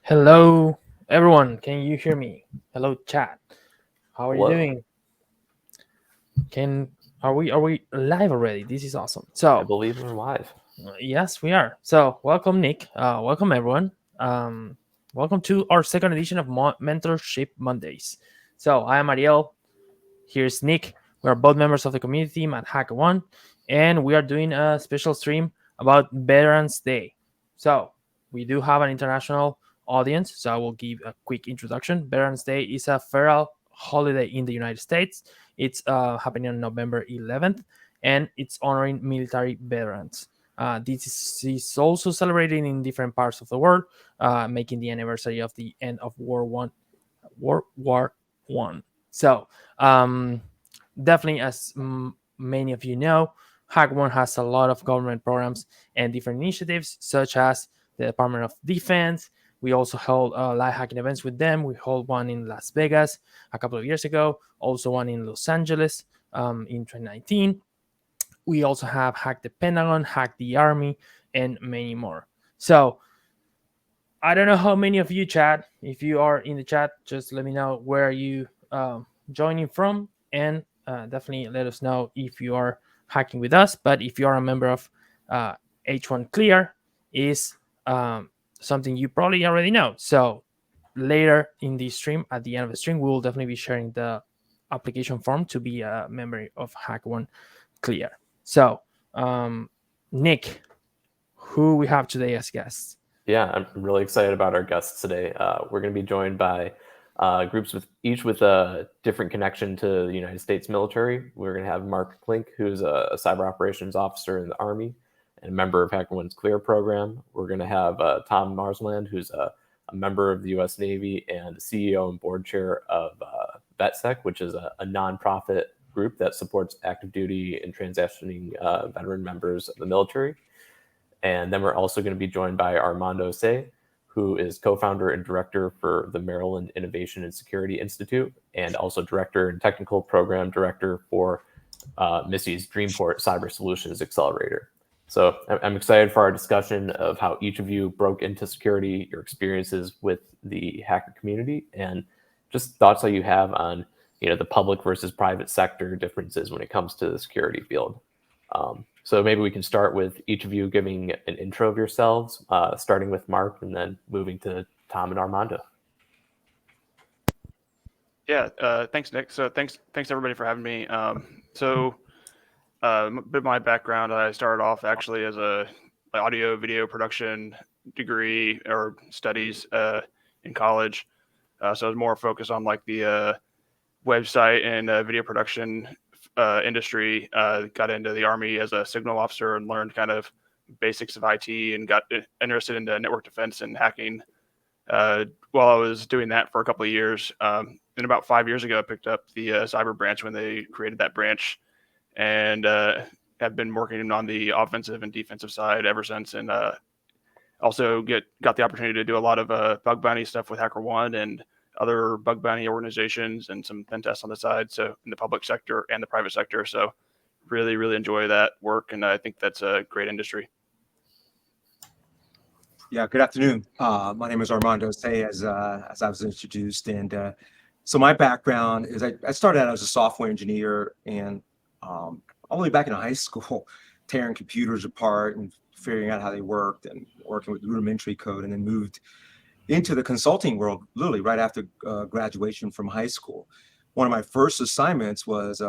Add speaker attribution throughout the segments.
Speaker 1: Hello, everyone. Can you hear me? Hello, chat. How are you
Speaker 2: Hello.
Speaker 1: doing? Can are we live already? This is awesome.
Speaker 2: I
Speaker 1: So
Speaker 2: believe we're live.
Speaker 1: yes, we are. So welcome, Nick. Welcome, everyone. Um, Welcome to our second edition of Mentorship Mondays. So I am Ariel. Here's Nick. We are both members of the community team at HackerOne, and we are doing a special stream about Veterans Day. So we do have an international audience, so I will give a quick introduction. Veterans Day is a federal holiday in the United States. It's happening on November 11th, and it's honoring military veterans. This is also celebrated in different parts of the world, making the anniversary of the end of World War One. So um, definitely, as many of you know, HackerOne has a lot of government programs and different initiatives, such as the Department of Defense. We also hold live hacking events with them. We hold one in Las Vegas a couple of years ago, also one in Los Angeles in 2019. We also have Hack the Pentagon, Hack the Army, and many more. So I don't know how many of you chat. If you are in the chat, just let me know where you joining from, and definitely let us know if you are hacking with us. But if you are a member of uh, H1 Clear, is um, something you probably already know. So later in the stream, at the end of the stream, we will definitely be sharing the application form to be a member of HackerOne Clear. So, Nick, who we have today as guests?
Speaker 2: Yeah, I'm really excited about our guests today. We're going to be joined by groups with each with a different connection to the United States military. We're going to have Mark Klink, who's a cyber operations officer in the Army and a member of HackerOne's Clear program. We're going to have Tom Marsland, who's a member of the U.S. Navy and CEO and board chair of VetSec, which is a nonprofit group that supports active duty and transitioning veteran members of the military. And then we're also going to be joined by Armando Say, who is co-founder and director for the Maryland Innovation and Security Institute, and also director and technical program director for Missy's Dreamport Cyber Solutions Accelerator. So I'm excited for our discussion of how each of you broke into security, your experiences with the hacker community, and just thoughts that you have on the public versus private sector differences when it comes to the security field. So maybe we can start with each of you giving an intro of yourselves, starting with Mark and then moving to Tom and Armando.
Speaker 3: Yeah, thanks, Nick. So thanks everybody for having me. A bit of my background, I started off actually as a audio video production degree or studies in college. So I was more focused on like the website and video production industry. Got into the Army as a signal officer and learned kind of basics of IT and got interested into network defense and hacking while I was doing that for a couple of years. And about 5 years ago, I picked up the cyber branch when they created that branch, and have been working on the offensive and defensive side ever since. And also got the opportunity to do a lot of bug bounty stuff with HackerOne and other bug bounty organizations and some pen tests on the side. So in the public sector and the private sector. So really, really enjoy that work, and I think that's a great industry.
Speaker 4: Yeah, good afternoon. My name is Armando Say, as I was introduced. And so my background is I started out as a software engineer, and all the way back in high school, tearing computers apart and figuring out how they worked and working with rudimentary code, and then moved into the consulting world literally right after graduation from high school. One of my first assignments was,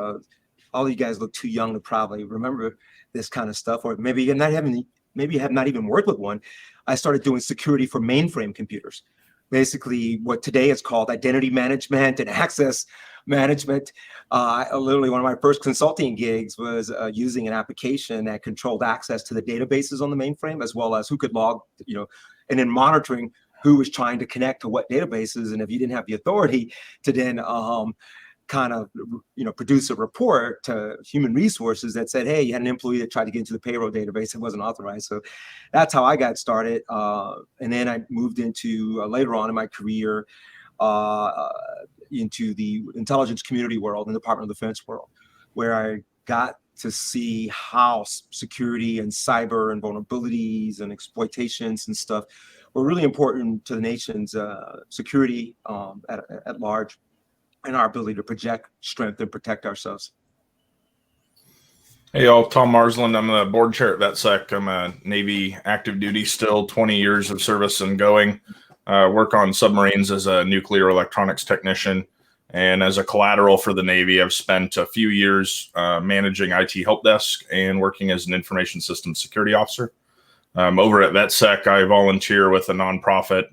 Speaker 4: all you guys look too young to probably remember this kind of stuff, or maybe you have not even worked with one. I started doing security for mainframe computers, basically what today is called identity management and access management. Literally one of my first consulting gigs was using an application that controlled access to the databases on the mainframe, as well as who could log, and then monitoring who was trying to connect to what databases. And if you didn't have the authority to then kind of, produce a report to human resources that said, hey, you had an employee that tried to get into the payroll database and wasn't authorized. So that's how I got started. And then I moved into later on in my career into the intelligence community world and Department of Defense world, where I got to see how security and cyber and vulnerabilities and exploitations and stuff were really important to the nation's security at large, and our ability to project strength and protect ourselves.
Speaker 5: Hey, y'all, Tom Marsland. I'm the board chair at VetSec. I'm a Navy active duty still, 20 years of service and going. Work on submarines as a nuclear electronics technician. And as a collateral for the Navy, I've spent a few years managing IT help desk and working as an information systems security officer. Over at VetSec, I volunteer with a nonprofit,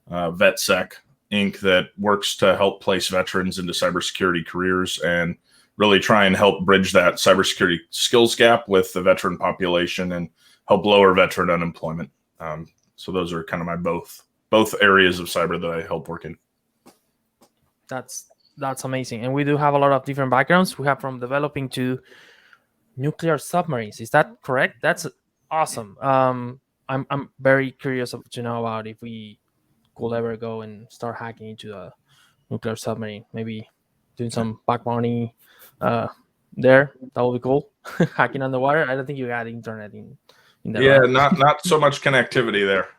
Speaker 5: VetSec Inc., that works to help place veterans into cybersecurity careers and really try and help bridge that cybersecurity skills gap with the veteran population and help lower veteran unemployment. So those are kind of my both areas of cyber that I help work in.
Speaker 1: That's amazing. And we do have a lot of different backgrounds. We have from developing to nuclear submarines. Is that correct? That's awesome. I'm very curious to know about if we could ever go and start hacking into a nuclear submarine. Maybe doing some back bounty there. That would be cool. Hacking underwater. I don't think you got internet in there.
Speaker 5: Yeah,
Speaker 1: right?
Speaker 5: not so much connectivity there.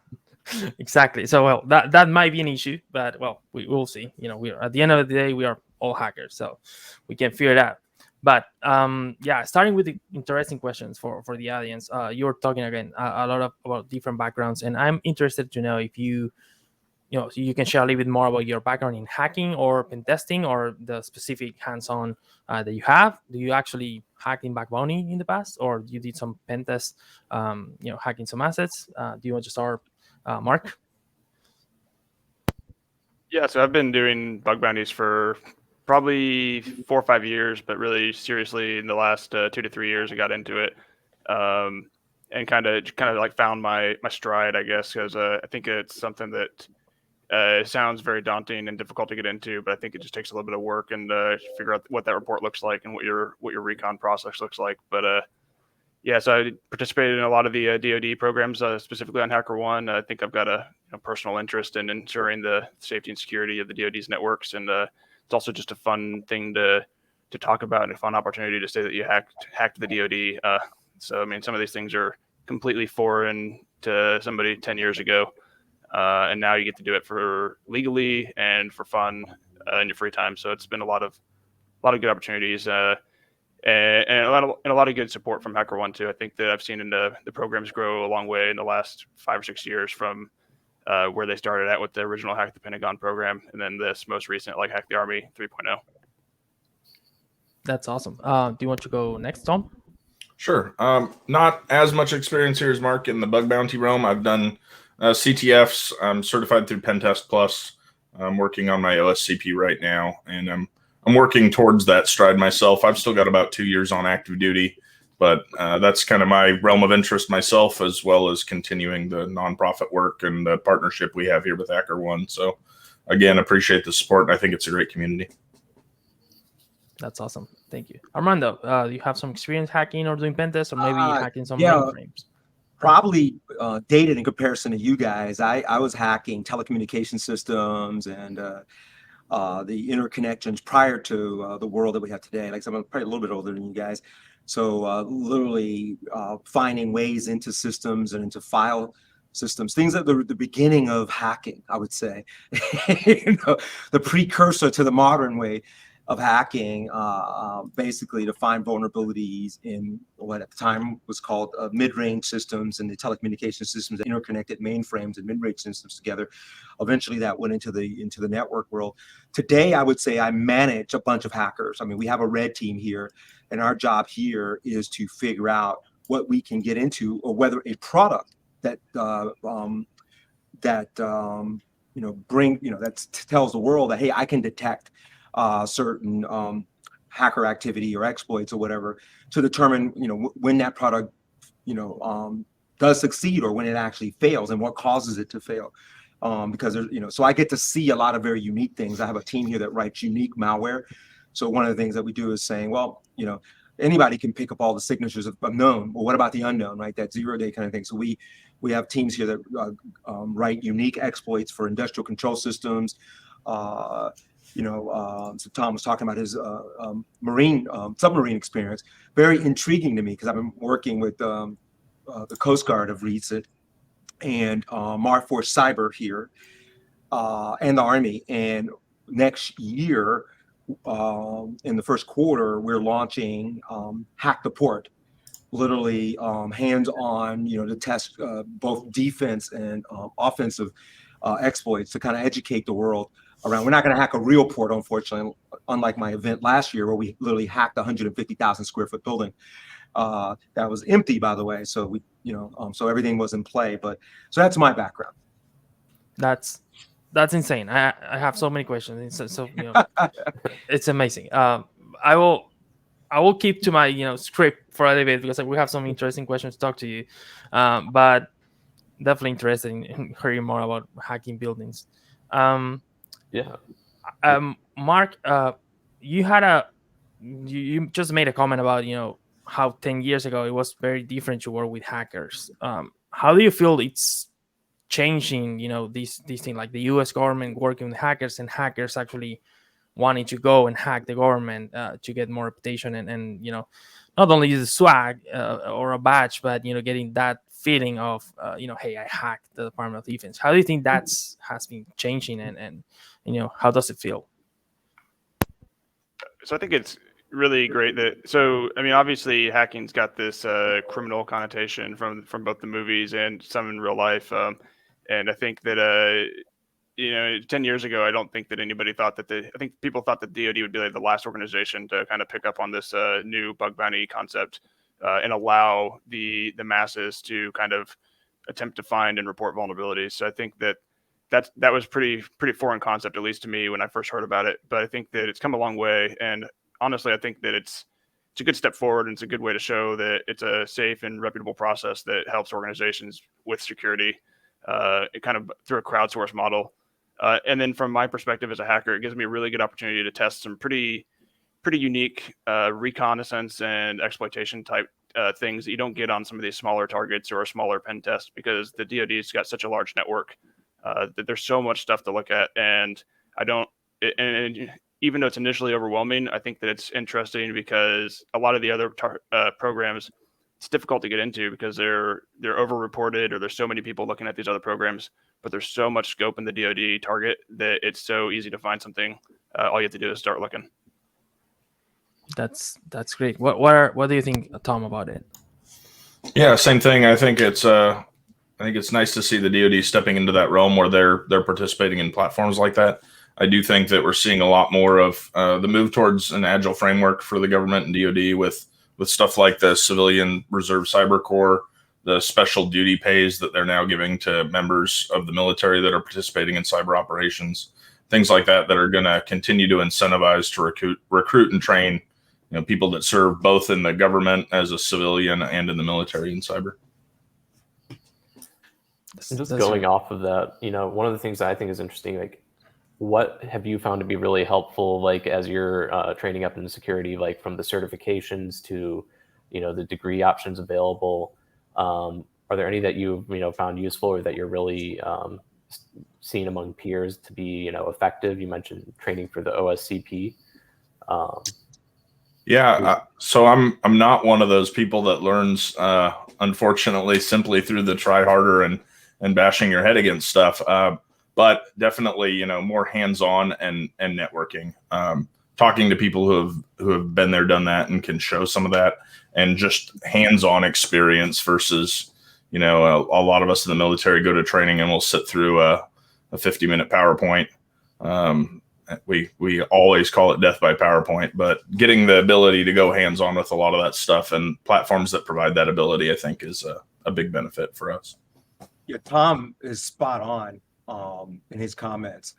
Speaker 1: Exactly. So well, that might be an issue, but well, we will see. We are at the end of the day, we are all hackers, so we can figure it out. But yeah, starting with the interesting questions for the audience. You're talking again a lot about different backgrounds, and I'm interested to know if you can share a little bit more about your background in hacking or pen testing or the specific hands-on that you have. Do you actually hack in back bounty in the past, or you did some pen tests, hacking some assets? Do you want to start, Mark?
Speaker 3: Yeah, so I've been doing bug bounties for probably 4 or 5 years, but really seriously in the last 2 to 3 years, I got into it, and kind of like found my stride, I guess, because I think it's something that sounds very daunting and difficult to get into, but I think it just takes a little bit of work and figure out what that report looks like and what your recon process looks like. But yeah, so I participated in a lot of the DoD programs, specifically on HackerOne. I think I've got a personal interest in ensuring the safety and security of the DoD's networks, and it's also just a fun thing to talk about and a fun opportunity to say that you hacked the DoD. So I mean, some of these things are completely foreign to somebody 10 years ago. And now you get to do it for legally and for fun in your free time. So it's been a lot of good opportunities and a lot of good support from HackerOne too. I think that I've seen the programs grow a long way in the last 5 or 6 years from where they started at with the original Hack the Pentagon program, and then this most recent like Hack the Army 3.0.
Speaker 1: That's awesome. Do you want to go next, Tom?
Speaker 5: Sure. Not as much experience here as Mark in the bug bounty realm. I've done CTFs. I'm certified through Pentest Plus. I'm working on my OSCP right now, and I'm working towards that stride myself. I've still got about 2 years on active duty, but that's kind of my realm of interest myself, as well as continuing the nonprofit work and the partnership we have here with HackerOne. So again, appreciate the support. I think it's a great community.
Speaker 1: That's awesome. Thank you. Armando, do you have some experience hacking or doing pen tests, or maybe hacking some mainframes?
Speaker 4: Probably dated in comparison to you guys. I was hacking telecommunication systems and the interconnections prior to the world that we have today. Like, I'm probably a little bit older than you guys. So literally finding ways into systems and into file systems, things at the beginning of hacking, I would say. The precursor to the modern way of hacking, basically to find vulnerabilities in what at the time was called mid-range systems and the telecommunication systems that interconnected mainframes and mid-range systems together. Eventually that went into the network world. Today, I would say I manage a bunch of hackers. I mean, we have a red team here, and our job here is to figure out what we can get into, or whether a product that that tells the world that, hey, I can detect certain hacker activity or exploits or whatever, to determine when that product does succeed or when it actually fails and what causes it to fail. Because there's so I get to see a lot of very unique things. I have a team here that writes unique malware. So one of the things that we do is saying, well, anybody can pick up all the signatures of known. Well, what about the unknown, right? That 0-day kind of thing. So we have teams here that write unique exploits for industrial control systems. So Tom was talking about his submarine experience. Very intriguing to me, because I've been working with the Coast Guard of recent, and Mark for Cyber here, and the Army. And next year, in the first quarter, we're launching Hack the Port, literally hands-on, to test both defense and offensive exploits to kind of educate the world around. We're not going to hack a real port, unfortunately, unlike my event last year where we literally hacked a 150,000 square foot building that was empty, by the way. So we, so everything was in play. But so that's my background.
Speaker 1: That's insane. I have so many questions. So it's amazing. I will keep to my script for a little bit because we have some interesting questions to talk to you. But definitely interested in hearing more about hacking buildings.
Speaker 2: Yeah.
Speaker 1: Mark, you had you just made a comment about how 10 years ago it was very different to work with hackers. How do you feel it's changing? These thing, like the U.S. government working with hackers and hackers actually wanting to go and hack the government to get more reputation and not only the swag or a badge, but getting that feeling of hey, I hacked the Department of Defense. How do you think that's has been changing and how does it feel?
Speaker 3: So I think it's really great obviously hacking's got this criminal connotation from both the movies and some in real life, and I think that 10 years ago, I don't think that anybody thought that I think people thought that DoD would be like the last organization to kind of pick up on this new bug bounty concept and allow the masses to kind of attempt to find and report vulnerabilities. So I think that was pretty foreign concept, at least to me when I first heard about it. But I think that it's come a long way, and honestly, I think that it's a good step forward, and it's a good way to show that it's a safe and reputable process that helps organizations with security, kind of through a crowdsourced model. And then from my perspective as a hacker, it gives me a really good opportunity to test some pretty unique reconnaissance and exploitation type things that you don't get on some of these smaller targets or a smaller pen test, because the DoD's got such a large network that there's so much stuff to look at. And and even though it's initially overwhelming, I think that it's interesting because a lot of the other programs, it's difficult to get into because they're over-reported, or there's so many people looking at these other programs, but there's so much scope in the DoD target that it's so easy to find something. All you have to do is start looking.
Speaker 1: That's great. What do you think, Tom, about it?
Speaker 5: Yeah, same thing. I think it's nice to see the DoD stepping into that realm where they're participating in platforms like that. I do think that we're seeing a lot more of the move towards an agile framework for the government and DoD with stuff like the Civilian Reserve Cyber Corps, the special duty pays that they're now giving to members of the military that are participating in cyber operations, things like that are going to continue to incentivize to recruit and train people that serve both in the government as a civilian and in the military in cyber.
Speaker 2: Just going off of that, one of the things that I think is interesting, like, what have you found to be really helpful, like as you're training up in security, like from the certifications to, the degree options available? Are there any that you've found useful or that you're really seen among peers to be effective? You mentioned training for the Oscp.
Speaker 5: So I'm not one of those people that learns, unfortunately, simply through the try harder and bashing your head against stuff. But definitely, more hands-on and networking, talking to people who have been there, done that, and can show some of that, and just hands-on experience versus, a lot of us in the military go to training and we'll sit through a 50-minute PowerPoint. We always call it death by PowerPoint, but getting the ability to go hands-on with a lot of that stuff and platforms that provide that ability, I think, is a big benefit for us.
Speaker 4: Yeah, Tom is spot on in his comments.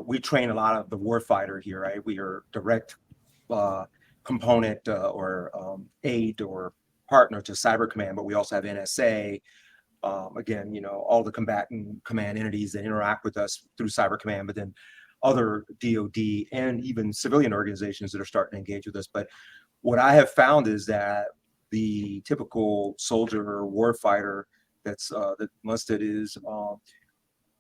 Speaker 4: We train a lot of the warfighter here, right? We are direct component or aid or partner to Cyber Command, but we also have NSA. Again, all the combatant command entities that interact with us through Cyber Command, but then other DoD and even civilian organizations that are starting to engage with us. But what I have found is that the typical soldier or warfighter that's enlisted is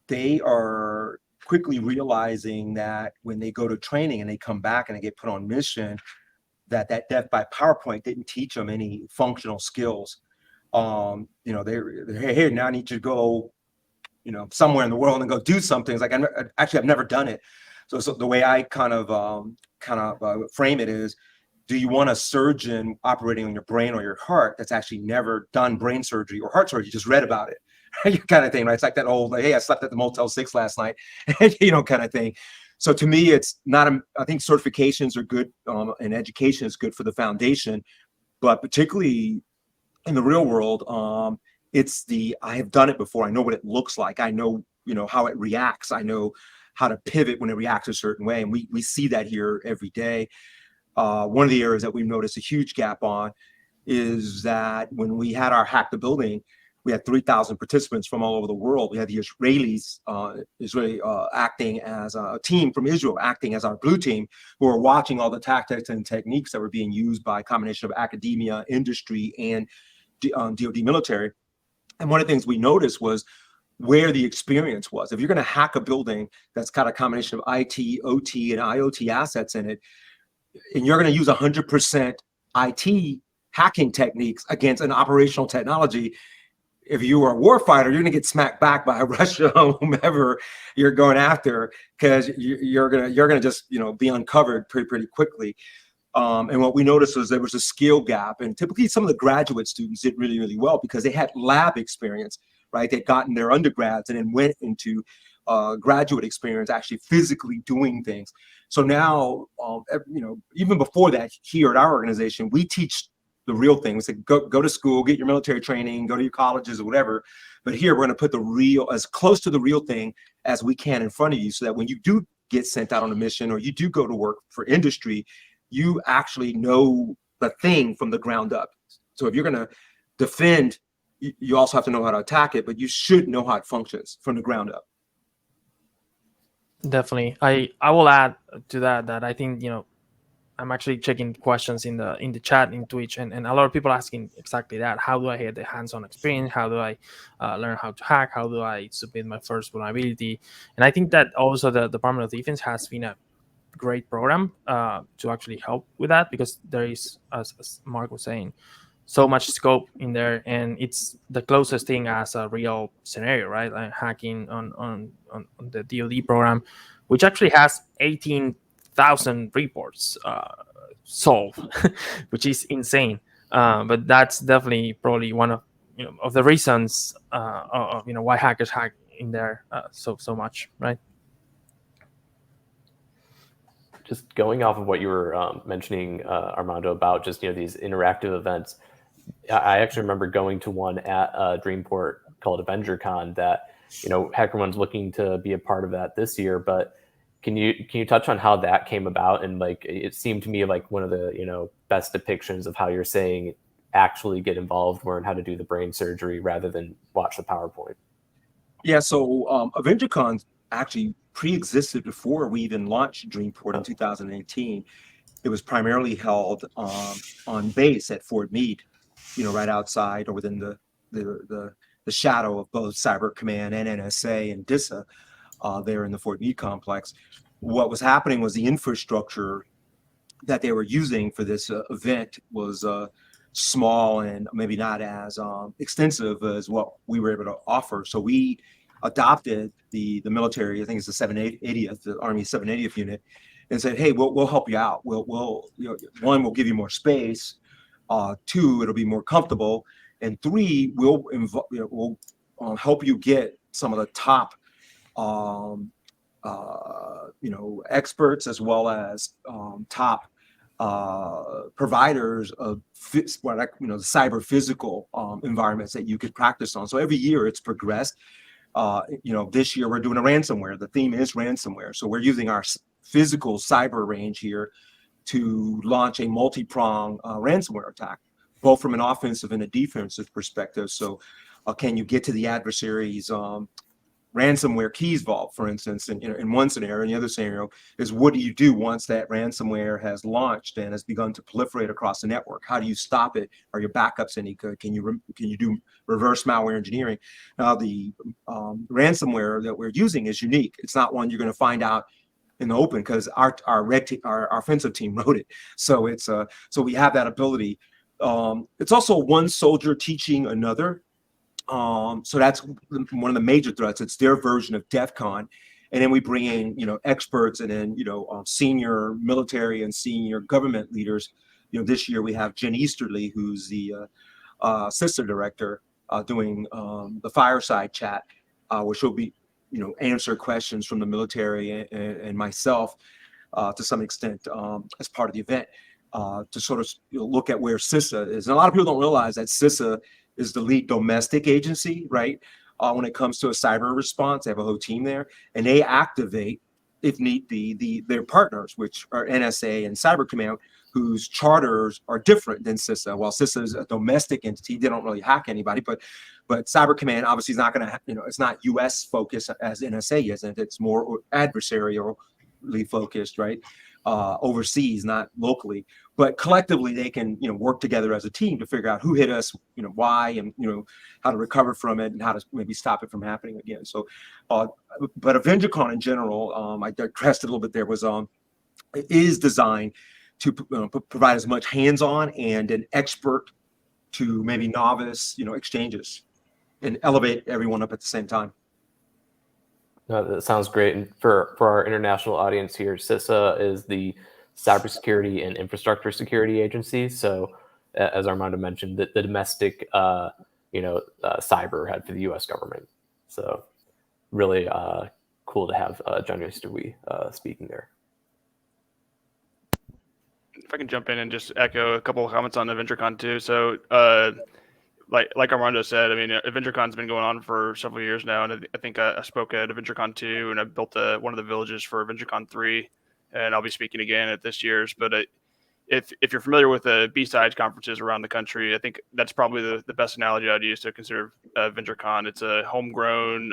Speaker 4: they are quickly realizing that when they go to training and they come back and they get put on mission, that death by PowerPoint didn't teach them any functional skills. they're hey, now I need you to go, somewhere in the world and go do something. It's like, I've never done it. So the way I kind of frame it is, do you want a surgeon operating on your brain or your heart that's actually never done brain surgery or heart surgery, just read about it, kind of thing, right? It's like that old, like, hey, I slept at the Motel 6 last night, kind of thing. So to me, it's not, I think certifications are good, and education is good for the foundation, but particularly in the real world, I have done it before. I know what it looks like. I know, how it reacts. I know how to pivot when it reacts a certain way. And we see that here every day. One of the areas that we've noticed a huge gap on is that when we had our Hack the Building, we had 3,000 participants from all over the world. We had the Israelis, acting as a team from Israel, acting as our blue team, who were watching all the tactics and techniques that were being used by a combination of academia, industry, and DoD military. And one of the things we noticed was where the experience was. If you're going to hack a building that's got a combination of IT, OT, and IoT assets in it, and you're going to use 100% IT hacking techniques against an operational technology, if you are a warfighter, you're going to get smacked back by Russia or whomever you're going after, because you're going to just be uncovered pretty quickly. And what we noticed was there was a skill gap, and typically some of the graduate students did really, really well because they had lab experience, right? They'd gotten their undergrads and then went into graduate experience, actually physically doing things. So now, even before that, here at our organization, we teach the real thing. We say, go to school, get your military training, go to your colleges or whatever. But here we're going to put the real, as close to the real thing as we can in front of you, so that when you do get sent out on a mission or you do go to work for industry, you actually know the thing from the ground up. So if you're going to defend, you also have to know how to attack it, but you should know how it functions from the ground up.
Speaker 1: Definitely. I will add to that I think, I'm actually checking questions in the chat in Twitch, and a lot of people asking exactly that. How do I get the hands-on experience? How do I learn how to hack? How do I submit my first vulnerability? And I think that also the Department of Defense has been a great program to actually help with that, because there is, as Mark was saying, so much scope in there, and it's the closest thing as a real scenario, right? Like hacking on the DoD program, which actually has 18,000 reports solved, which is insane. But that's definitely probably one of of the reasons of why hackers hack in there so much, right?
Speaker 2: Just going off of what you were mentioning, Armando, about just these interactive events, I actually remember going to one at Dreamport called AvengerCon that HackerOne's looking to be a part of that this year. But can you touch on how that came about? And like, it seemed to me like one of the best depictions of how you're saying actually get involved, learn how to do the brain surgery rather than watch the PowerPoint.
Speaker 4: Yeah, so AvengerCon actually pre-existed before we even launched Dreamport in 2018. It was primarily held on base at Fort Meade, right outside or within the shadow of both Cyber Command and NSA and DISA there in the Fort Meade complex. What was happening was the infrastructure that they were using for this event was small and maybe not as extensive as what we were able to offer. So we adopted the military, I think it's the 780th, the Army 780th unit, and said, hey, we'll help you out. We'll one, we'll give you more space. Two, it'll be more comfortable. And three, we'll help you get some of the top experts as well as top providers of the cyber physical environments that you could practice on. So every year it's progressed. This year we're doing a ransomware. The theme is ransomware. So we're using our physical cyber range here to launch a multi-pronged ransomware attack, both from an offensive and a defensive perspective. So can you get to the adversary's ransomware keys vault, for instance, in one scenario? And the other scenario is, what do you do once that ransomware has launched and has begun to proliferate across the network? How do you stop it? Are your backups any good? Can you do reverse malware engineering? Now, the ransomware that we're using is unique. It's not one you're going to find out in the open, because our offensive team wrote it. So it's so we have that ability. It's also one soldier teaching another. So that's one of the major threats. It's their version of DEF CON. And then we bring in, experts and then, senior military and senior government leaders. This year we have Jen Easterly, who's the CISA director, doing the fireside chat, where she'll be, answer questions from the military and myself to some extent as part of the event, to sort of look at where CISA is. And a lot of people don't realize that CISA is the lead domestic agency, right? When it comes to a cyber response, they have a whole team there, and they activate, if need be, their partners, which are NSA and Cyber Command, whose charters are different than CISA. While CISA is a domestic entity, they don't really hack anybody, but Cyber Command obviously is not going to, it's not U.S. focused as NSA isn't. It's more adversarially focused, right? Overseas, not locally. But collectively, they can, work together as a team to figure out who hit us, why, and how to recover from it and how to maybe stop it from happening again. So, but AvengerCon in general, I digressed a little bit there, was is designed to provide as much hands-on and an expert to maybe novice, exchanges, and elevate everyone up at the same time.
Speaker 2: That sounds great. And for our international audience here, CISA is the Cybersecurity and Infrastructure Security Agency. So, as Armando mentioned, the domestic, cyber head for the U.S. government. So, really cool to have John Easterly speaking there.
Speaker 3: If I can jump in and just echo a couple of comments on AvengerCon too. So, like Armando said, I mean, AvengerCon's been going on for several years now, and I think I spoke at AvengerCon 2, and I built one of the villages for AvengerCon 3, and I'll be speaking again at this year's. But if you're familiar with the B-sides conferences around the country, I think that's probably the best analogy I'd use to consider AvengerCon. It's a homegrown,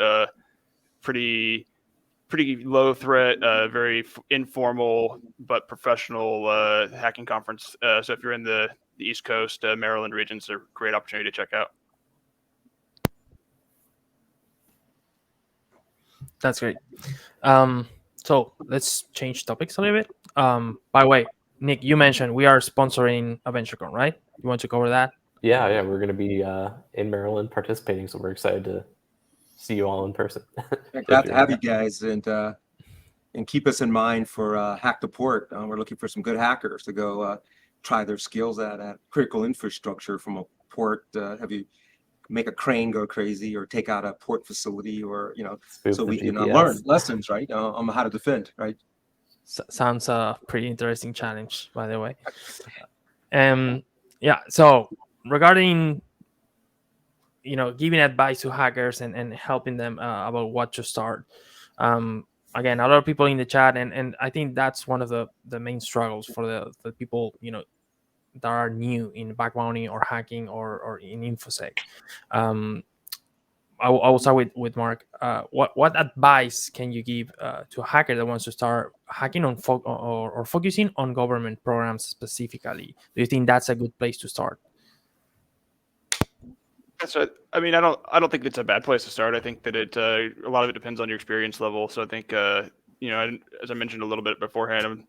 Speaker 3: pretty low threat, very informal but professional hacking conference. So if you're in the East Coast, Maryland region, it's a great opportunity to check out.
Speaker 1: That's great. So let's change topics a little bit. By the way, Nick, you mentioned we are sponsoring AvengerCon, right? You want to cover that?
Speaker 2: Yeah, we're going to be in Maryland participating, so we're excited to see you all in person.
Speaker 4: Glad to have you guys, and keep us in mind for Hack the Port. We're looking for some good hackers to go try their skills at critical infrastructure from a port. Have you make a crane go crazy or take out a port facility, or so we can learn lessons, right, on how to defend, right?
Speaker 1: Sounds a pretty interesting challenge, by the way. Yeah, so regarding giving advice to hackers and helping them about what to start, again, a lot of people in the chat, and I think that's one of the main struggles for the people that are new in bug bounty or hacking or in infosec. I will start with Mark. What advice can you give to a hacker that wants to start hacking on or focusing on government programs specifically? Do you think that's a good place to start?
Speaker 3: So, I mean, I don't think it's a bad place to start. I think that a lot of it depends on your experience level. So I think as I mentioned a little bit beforehand,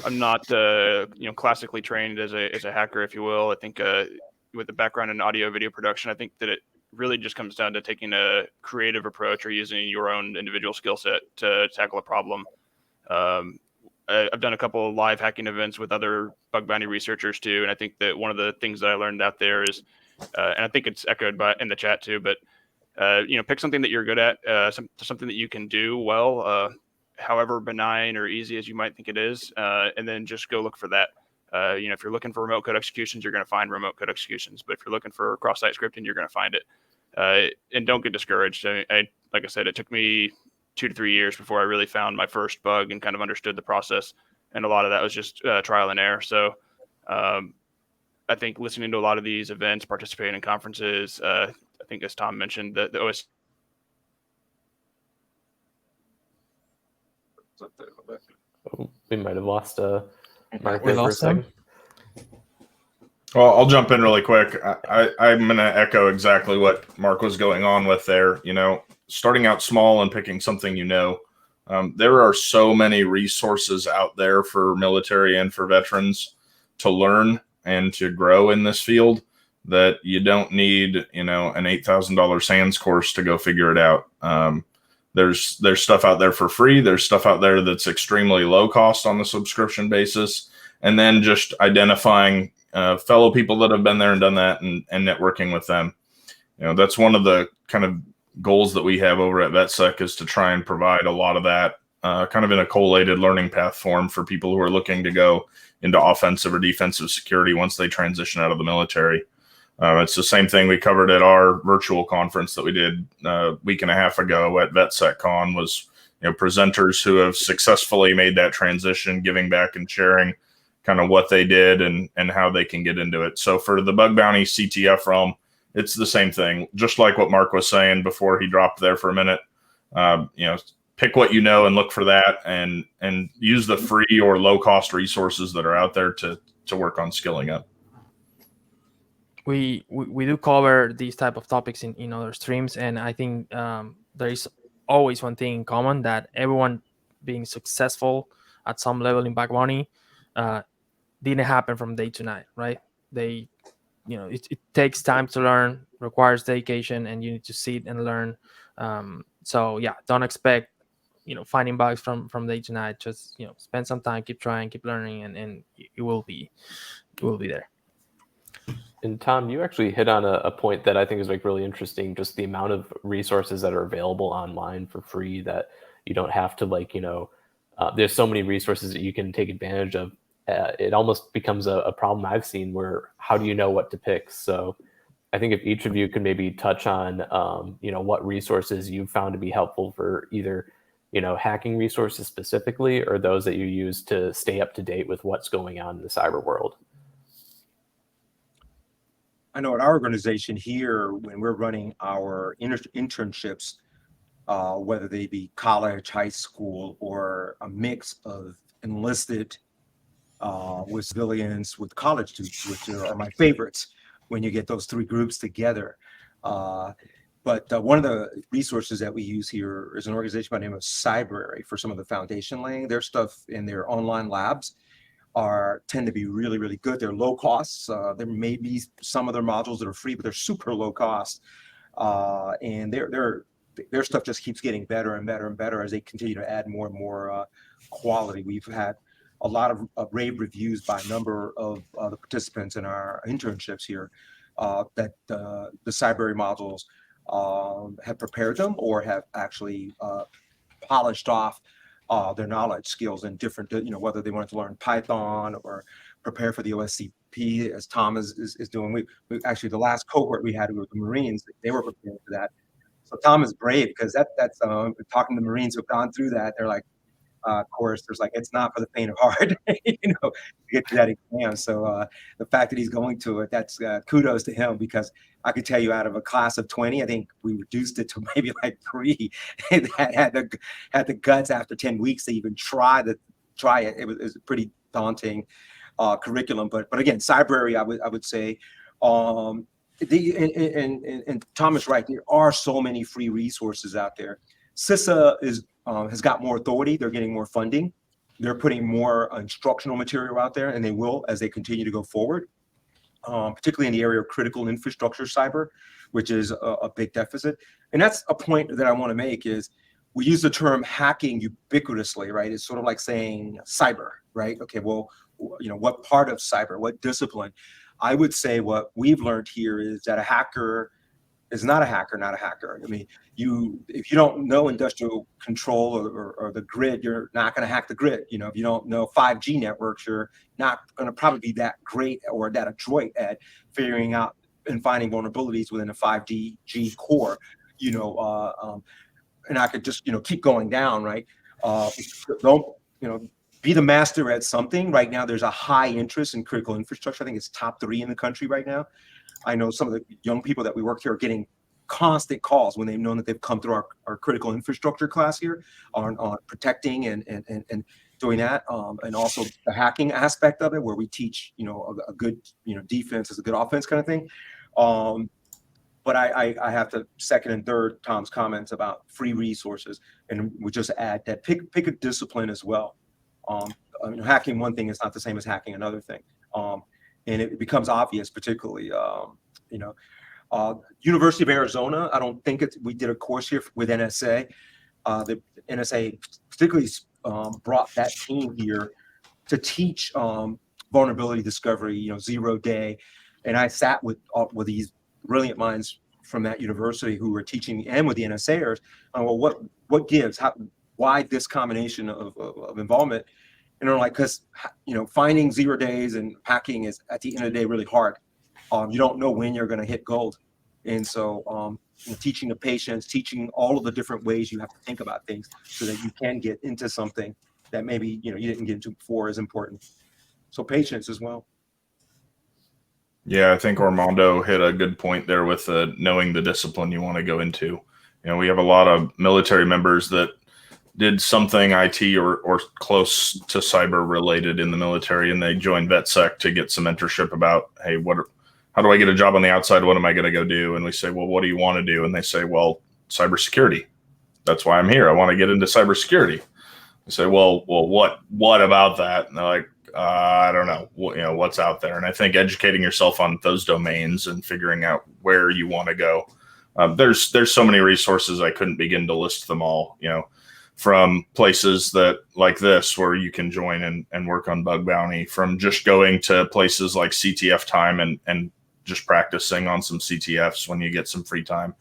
Speaker 3: I'm not classically trained as a hacker, if you will. I think with the background in audio video production, I think that it really just comes down to taking a creative approach or using your own individual skill set to tackle a problem. I've done a couple of live hacking events with other bug bounty researchers too, and I think that one of the things that I learned out there is, and I think it's echoed in the chat too, but pick something that you're good at, something that you can do well, however benign or easy as you might think it is, and then just go look for that. If you're looking for remote code executions, you're going to find remote code executions. But if you're looking for cross-site scripting, you're going to find it. And don't get discouraged. Like I said, it took me 2 to 3 years before I really found my first bug and kind of understood the process. And a lot of that was just trial and error. So I think listening to a lot of these events, participating in conferences, I think as Tom mentioned, the OS.
Speaker 2: Oh, we might have lost Mark
Speaker 1: We
Speaker 2: there for a
Speaker 1: lost him.
Speaker 2: second.
Speaker 5: Well, I'll jump in really quick. I'm going to echo exactly what Mark was going on with there. Starting out small and picking something there are so many resources out there for military and for veterans to learn. and to grow in this field, that you don't need, an $8,000 SANS course to go figure it out. There's stuff out there for free. There's stuff out there that's extremely low cost on the subscription basis. And then just identifying fellow people that have been there and done that, and networking with them. That's one of the kind of goals that we have over at VetSec, is to try and provide a lot of that kind of in a collated learning path form for people who are looking to go into offensive or defensive security once they transition out of the military. It's the same thing we covered at our virtual conference that we did a week and a half ago at VetSecCon, was presenters who have successfully made that transition, giving back and sharing kind of what they did and how they can get into it. So for the bug bounty CTF realm, it's the same thing. Just like what Mark was saying before he dropped there for a minute, pick what you know and look for that, and use the free or low cost resources that are out there to work on skilling up.
Speaker 1: We do cover these type of topics in other streams, and I think there is always one thing in common, that everyone being successful at some level in bug bounty didn't happen from day to night, right? It takes time to learn, requires dedication, and you need to sit and learn. So yeah, don't expect finding bugs from day to night. Just spend some time, keep trying, keep learning, and it will be there.
Speaker 2: And Tom, you actually hit on a point that I think is really interesting, just the amount of resources that are available online for free, that you don't have to there's so many resources that you can take advantage of. It almost becomes a problem I've seen, where how do you know what to pick? So I think if each of you could maybe touch on, what resources you've found to be helpful for either, hacking resources specifically, or those that you use to stay up to date with what's going on in the cyber world.
Speaker 4: I know at our organization here, when we're running our internships, whether they be college, high school, or a mix of enlisted with civilians, with college students, which are my favorites when you get those three groups together. But one of the resources that we use here is an organization by the name of Cybrary for some of the foundation laying. Their stuff in their online labs tend to be really, really good. They're low costs. There may be some of their modules that are free, but they're super low cost. And their stuff just keeps getting better and better and better as they continue to add more and more quality. We've had a lot of rave reviews by a number of the participants in our internships here that the Cybrary modules have prepared them, or have actually polished off their knowledge skills in different, whether they wanted to learn Python or prepare for the Oscp, as Tom is doing. We actually, the last cohort we had with the Marines, they were preparing for that. So Tom is brave, because that's talking to Marines who've gone through that. They're like, course, there's it's not for the faint of heart, to get to that exam. So the fact that he's going to it, that's kudos to him, because I could tell you, out of a class of 20, I think we reduced it to maybe 3 that had the guts after 10 weeks to even try it. It was a pretty daunting curriculum, but again, Cybrary, I would say. And Tom is right. There are so many free resources out there. CISA has got more authority. They're getting more funding. They're putting more instructional material out there, and they will as they continue to go forward, particularly in the area of critical infrastructure cyber, which is a big deficit. And that's a point that I want to make, is we use the term hacking ubiquitously, right? It's sort of like saying cyber, right? Okay, well, what part of cyber, what discipline? I would say what we've learned here is that a hacker is not a hacker. I mean, if you don't know industrial control or the grid, you're not going to hack the grid. If you don't know 5G networks, you're not going to probably be that great or that adroit at figuring out and finding vulnerabilities within a 5G core. And I could just keep going down, right? Don't be the master at something. Right now, there's a high interest in critical infrastructure. I think it's top 3 in the country right now. I know some of the young people that we work here are getting constant calls when they've known that they've come through our critical infrastructure class here on protecting and doing that, and also the hacking aspect of it, where we teach a good defense is a good offense kind of thing. But I have to second and third Tom's comments about free resources, and we just add that pick a discipline as well. Hacking one thing is not the same as hacking another thing. and it becomes obvious, particularly, University of Arizona. I don't think we did a course here with NSA. The NSA particularly brought that team here to teach vulnerability discovery, 0-day. And I sat with these brilliant minds from that university who were teaching me, and with the NSAers, well, what gives, why this combination of involvement? And they're like, because finding 0 days and hacking is at the end of the day really hard. You don't know when you're going to hit gold, and so teaching the patients, teaching all of the different ways you have to think about things so that you can get into something that maybe you didn't get into before is important. So patience as well.
Speaker 5: Yeah, I think Armando hit a good point there with knowing the discipline you want to go into. We have a lot of military members that did something IT or close to cyber related in the military, and they joined VetSec to get some mentorship about, hey, how do I get a job on the outside? What am I going to go do? And we say, well, what do you want to do? And they say, well, cybersecurity. That's why I'm here. I want to get into cybersecurity. I say, well, what about that? And they're like, I don't know, what's out there. And I think educating yourself on those domains and figuring out where you want to go. There's so many resources. I couldn't begin to list them all, from places that like this, where you can join and work on bug bounty, from just going to places like CTF time and just practicing on some CTFs when you get some free time.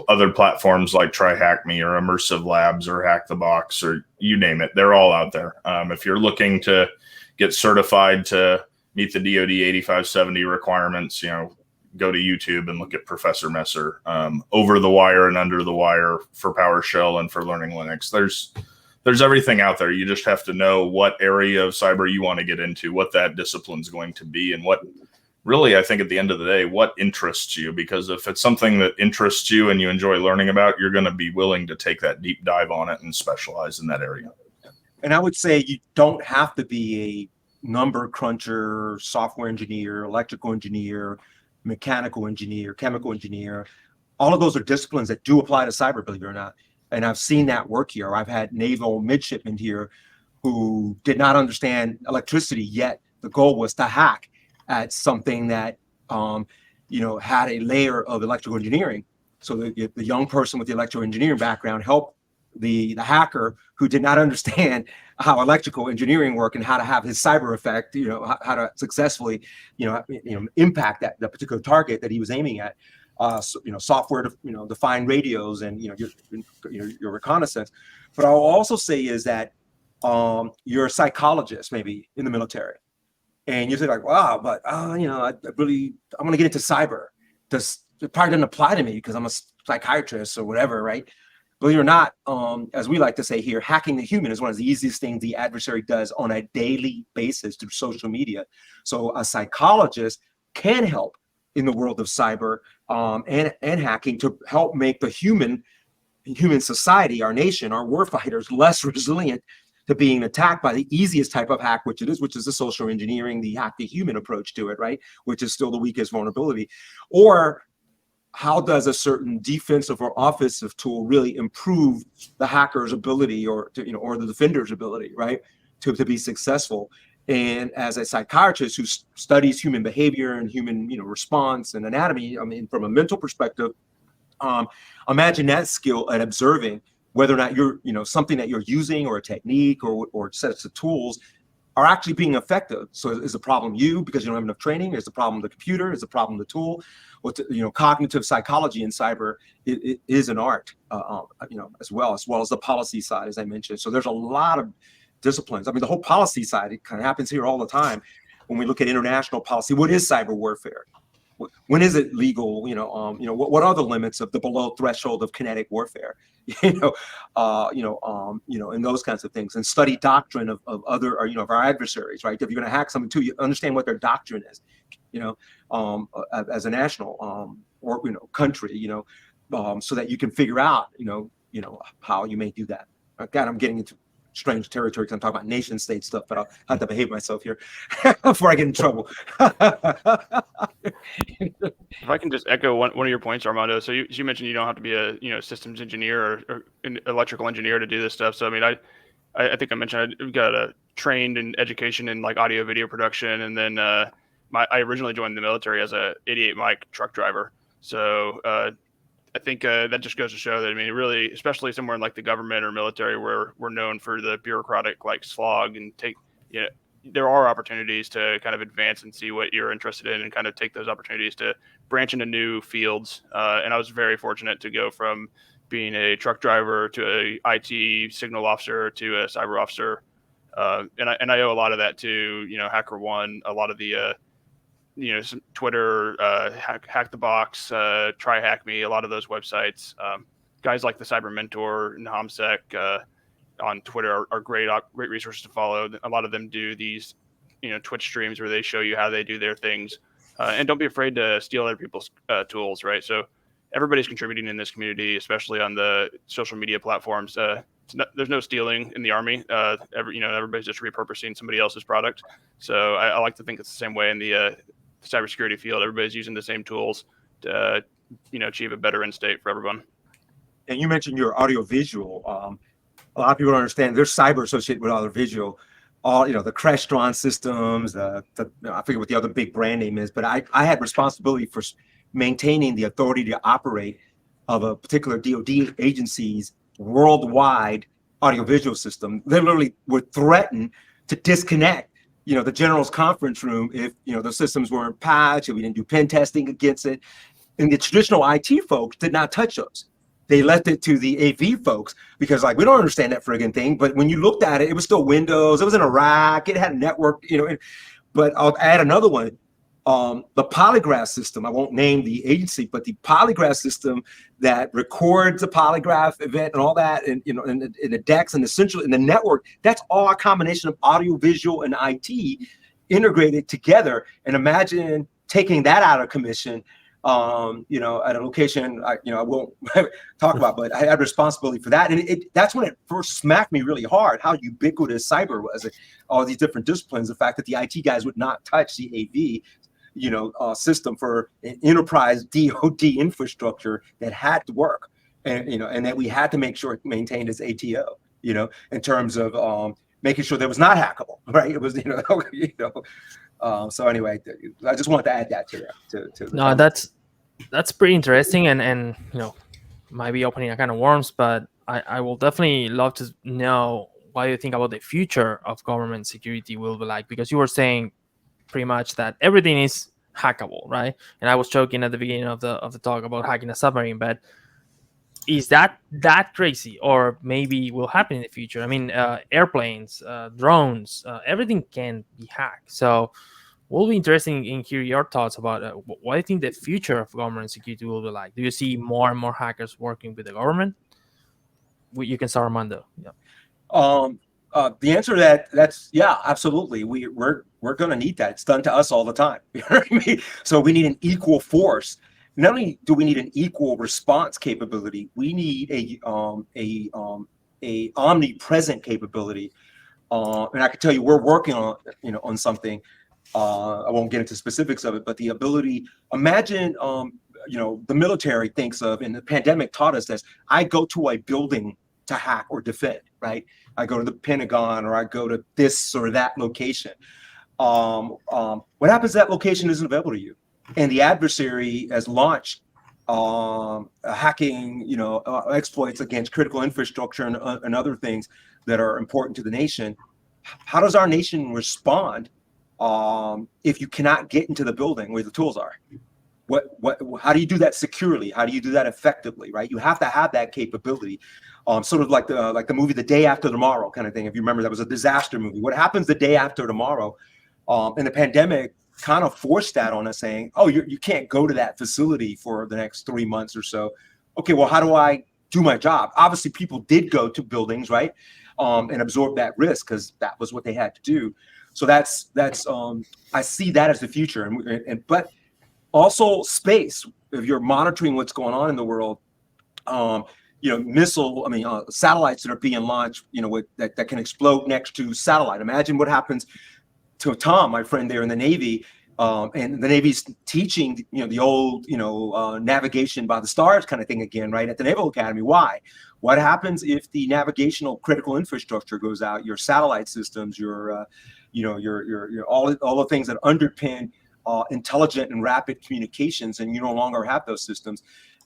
Speaker 5: Other platforms like Try Hack Me or Immersive Labs or Hack the Box, or you name it, they're all out there. If you're looking to get certified to meet the DoD 8570 requirements, go to YouTube and look at Professor Messer, Over the Wire and Under the Wire for PowerShell and for learning Linux. There's everything out there. You just have to know what area of cyber you want to get into, what that discipline's going to be, and what really, I think at the end of the day, what interests you. Because if it's something that interests you and you enjoy learning about, you're going to be willing to take that deep dive on it and specialize in that area.
Speaker 4: And I would say you don't have to be a number cruncher, software engineer, electrical engineer, mechanical engineer, chemical engineer. All of those are disciplines that do apply to cyber, believe it or not. And I've seen that work here. I've had naval midshipmen here who did not understand electricity, yet the goal was to hack at something that had a layer of electrical engineering. So the young person with the electrical engineering background helped the hacker who did not understand how electrical engineering worked and how to have his cyber effect, how to successfully, impact that particular target that he was aiming at. Software, defined radios and, your reconnaissance. But I'll also say is that you're a psychologist maybe in the military, and you say like, wow, but I'm going to get into cyber. It probably doesn't apply to me because I'm a psychiatrist or whatever, right? Believe it or not, as we like to say here, hacking the human is one of the easiest things the adversary does on a daily basis through social media. So a psychologist can help in the world of cyber and hacking to help make the human society, our nation, our warfighters less resilient to being attacked by the easiest type of hack, which is the social engineering, the hack the human approach to it, right? Which is still the weakest vulnerability. Or how does a certain defensive or offensive tool really improve the hacker's ability or the defender's ability, right, to be successful? And as a psychiatrist who studies human behavior and human response and anatomy, I mean, from a mental perspective, imagine that skill at observing whether or not you're something that you're using or a technique or sets of tools are actually being effective. So is the problem you because you don't have enough training? Is the problem the computer? Is the problem the tool? Cognitive psychology in cyber it is an art, as well as the policy side, as I mentioned. So there's a lot of disciplines. I mean, the whole policy side, it kind of happens here all the time. When we look at international policy, what is cyber warfare? When is it legal? What are the limits of the below threshold of kinetic warfare? And those kinds of things, and study doctrine of other, of our adversaries, right? If you're going to hack something too, you understand what their doctrine is, as a national or country, so that you can figure out, how you may do that. God, I'm getting into strange territory because I'm talking about nation state stuff, but I'll have to behave myself here before I get in trouble.
Speaker 3: If I can just echo one of your points, Armando. So you mentioned you don't have to be a systems engineer or an electrical engineer to do this stuff. So I mean, I think I mentioned I've got a trained in education in like audio video production, and then I originally joined the military as a 88 mic truck driver. So I think that just goes to show that, I mean, really, especially somewhere in like the government or military where we're known for the bureaucratic like slog and there are opportunities to kind of advance and see what you're interested in and kind of take those opportunities to branch into new fields. And I was very fortunate to go from being a truck driver to a IT signal officer to a cyber officer. And I owe a lot of that to, HackerOne, a lot of the, some Twitter, hack the box, try hack me, a lot of those websites. Guys like the Cyber Mentor and HomSec on Twitter are great resources to follow. A lot of them do these, Twitch streams where they show you how they do their things. And don't be afraid to steal other people's tools, right? So everybody's contributing in this community, especially on the social media platforms. There's no stealing in the Army. Everybody's just repurposing somebody else's product. So I like to think it's the same way in the cybersecurity field. Everybody's using the same tools to, achieve a better end state for everyone.
Speaker 4: And you mentioned your audio-visual. A lot of people don't understand there's cyber associated with audio-visual. All the Crestron systems, I forget what the other big brand name is, but I had responsibility for maintaining the authority to operate of a particular DoD agency's worldwide audiovisual system. They literally were threatened to disconnect, the general's conference room if, the systems weren't patched and we didn't do pen testing against it. And the traditional IT folks did not touch those. They left it to the AV folks because we don't understand that friggin' thing. But when you looked at it, it was still Windows. It was in a rack. It had a network, but I'll add another one. The polygraph system, I won't name the agency, but the polygraph system that records the polygraph event and all that, and in the DEX and the central in the network, that's all a combination of audio, visual, and IT integrated together. And imagine taking that out of commission, at a location I won't talk about, but I had responsibility for that. And that's when it first smacked me really hard, how ubiquitous cyber was, all these different disciplines, the fact that the IT guys would not touch the AV system for an enterprise DoD infrastructure that had to work, and that we had to make sure it maintained its ATO, in terms of making sure that it was not hackable, right? It was, so anyway, I just wanted to add that to that.
Speaker 1: No, that's pretty interesting, and might be opening a kind of worms, but I will definitely love to know what you think about the future of government security will be like, because you were saying pretty much that everything is hackable, right? And I was joking at the beginning of the talk about hacking a submarine, but is that crazy, or maybe will happen in the future? I mean, airplanes, drones, everything can be hacked. So will be interesting in hear your thoughts about what do you think the future of government security will be like. Do you see more and more hackers working with the government? You can start, Armando. Yeah.
Speaker 4: The answer to that's yeah, absolutely. We're going to need that. It's done to us all the time. You know what I mean? So we need an equal force. Not only do we need an equal response capability, we need a omnipresent capability. And I can tell you, we're working on on something. I won't get into specifics of it, but the ability. Imagine, the military thinks of, and the pandemic taught us this. I go to a building to hack or defend, right? I go to the Pentagon, or I go to this or that location. What happens if that location isn't available to you, and the adversary has launched hacking, exploits against critical infrastructure and other things that are important to the nation? How does our nation respond if you cannot get into the building where the tools are? How do you do that securely? How do you do that effectively, right? You have to have that capability. Sort of like the movie The Day After Tomorrow kind of thing. If you remember, that was a disaster movie. What happens the day after tomorrow? And the pandemic kind of forced that on us, saying, oh, you can't go to that facility for the next 3 months or so. Okay, well, how do I do my job? Obviously, people did go to buildings, right? And absorb that risk because that was what they had to do. So that's I see that as the future. But also space, if you're monitoring what's going on in the world, satellites that are being launched, that can explode next to satellite. Imagine what happens to Tom, my friend there in the Navy, and the Navy's teaching, the old, navigation by the stars kind of thing again, right, at the Naval Academy. Why? What happens if the navigational critical infrastructure goes out? Your satellite systems, your all the things that underpin intelligent and rapid communications, and you no longer have those systems.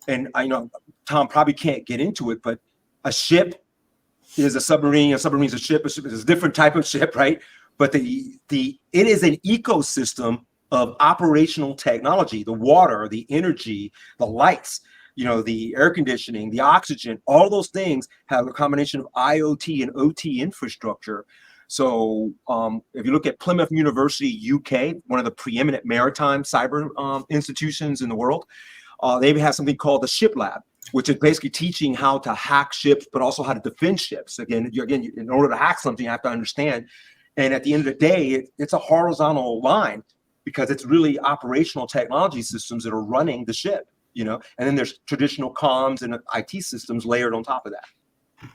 Speaker 4: And I know Tom probably can't get into it, but a ship is a submarine. A submarine is a ship. A ship is a different type of ship, right? But it is an ecosystem of operational technology: the water, the energy, the lights, the air conditioning, the oxygen. All those things have a combination of IoT and OT infrastructure. So if you look at Plymouth University, UK, one of the preeminent maritime cyber institutions in the world, they have something called the Ship Lab, which is basically teaching how to hack ships, but also how to defend ships. Again, in order to hack something, you have to understand. And at the end of the day, it's a horizontal line, because it's really operational technology systems that are running the ship, and then there's traditional comms and IT systems layered on top of that.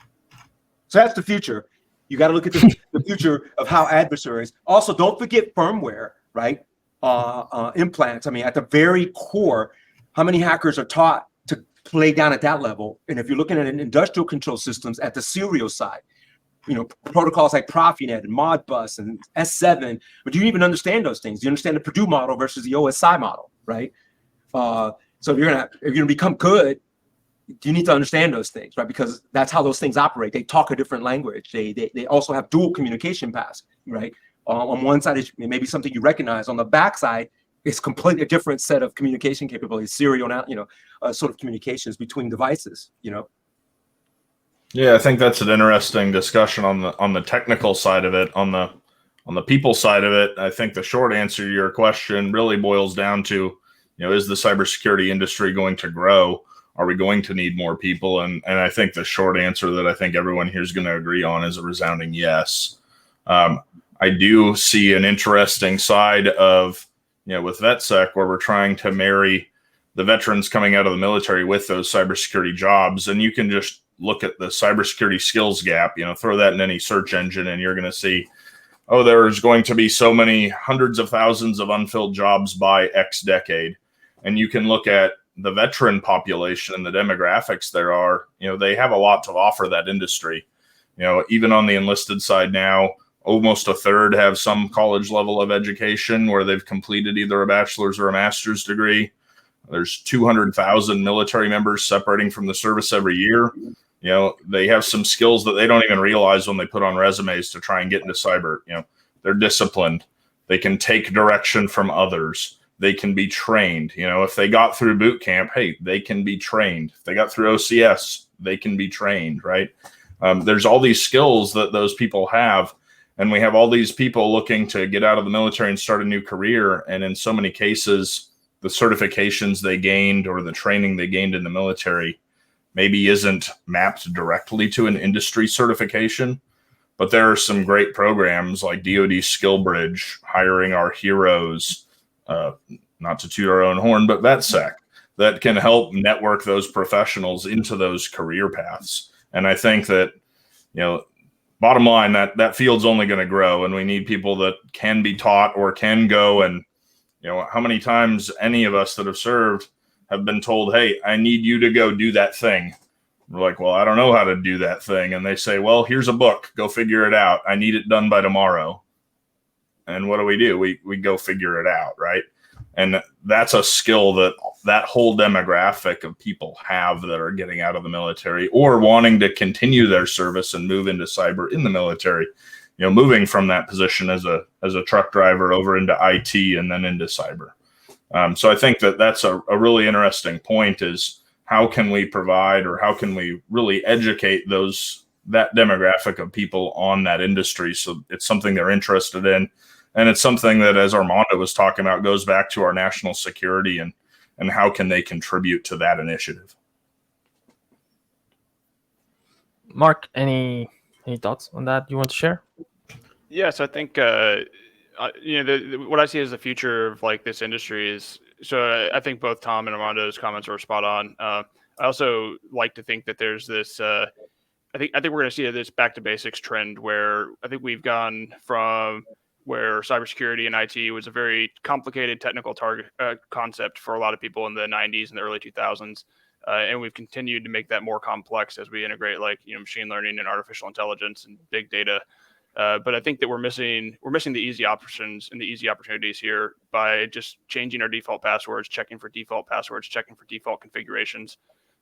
Speaker 4: So that's the future. You got to look at the future of how adversaries. Also, don't forget firmware, right? Implants. I mean, at the very core, how many hackers are taught to play down at that level? And if you're looking at industrial control systems at the serial side, protocols like Profinet and Modbus and S7, but do you even understand those things? Do you understand the Purdue model versus the OSI model, right? So if you're gonna become good, you need to understand those things, right? Because that's how those things operate. They talk a different language. They also have dual communication paths, right? On one side, it may be something you recognize. On the back side, it's completely a different set of communication capabilities, serial, sort of communications between devices,
Speaker 5: Yeah, I think that's an interesting discussion on the technical side of it. On the people side of it, I think the short answer to your question really boils down to, is the cybersecurity industry going to grow? Are we going to need more people? And I think the short answer that I think everyone here is going to agree on is a resounding yes. I do see an interesting side of, with VetSec, where we're trying to marry the veterans coming out of the military with those cybersecurity jobs. And you can just look at the cybersecurity skills gap, throw that in any search engine, and you're going to see, oh, there's going to be so many hundreds of thousands of unfilled jobs by X decade. And you can look at the veteran population and the demographics there are, they have a lot to offer that industry. Even on the enlisted side now, almost a third have some college level of education where they've completed either a bachelor's or a master's degree. There's 200,000 military members separating from the service every year. They have some skills that they don't even realize when they put on resumes to try and get into cyber. They're disciplined. They can take direction from others. They can be trained. If they got through boot camp, hey, they can be trained. If they got through OCS, they can be trained, right? There's all these skills that those people have. And we have all these people looking to get out of the military and start a new career. And in so many cases, the certifications they gained or the training they gained in the military maybe isn't mapped directly to an industry certification. But there are some great programs like DoD Skill Bridge, Hiring Our Heroes, not to toot our own horn, but VetSec, that can help network those professionals into those career paths. And I think that, bottom line, that field's only going to grow, and we need people that can be taught or can go. And, how many times any of us that have served have been told, hey, I need you to go do that thing. We're like, well, I don't know how to do that thing. And they say, well, here's a book, go figure it out. I need it done by tomorrow. And what do? We go figure it out, right? And that's a skill that whole demographic of people have that are getting out of the military or wanting to continue their service and move into cyber in the military, moving from that position as a truck driver over into IT and then into cyber. So I think that's a really interesting point, is how can we provide, or how can we really educate that demographic of people on that industry so it's something they're interested in. And it's something that, as Armando was talking about, goes back to our national security and how can they contribute to that initiative.
Speaker 1: Mark, any thoughts on that you want to share?
Speaker 3: Yes, I think what I see as the future of like this industry is. So I think both Tom and Armando's comments were spot on. I also like to think that there's this. I think we're going to see this back to basics trend where I think we've gone from where cybersecurity and IT was a very complicated technical target concept for a lot of people in the 90s and the early 2000s. And we've continued to make that more complex as we integrate machine learning and artificial intelligence and big data. But I think that we're missing the easy options and the easy opportunities here by just changing our default passwords, checking for default passwords, checking for default configurations.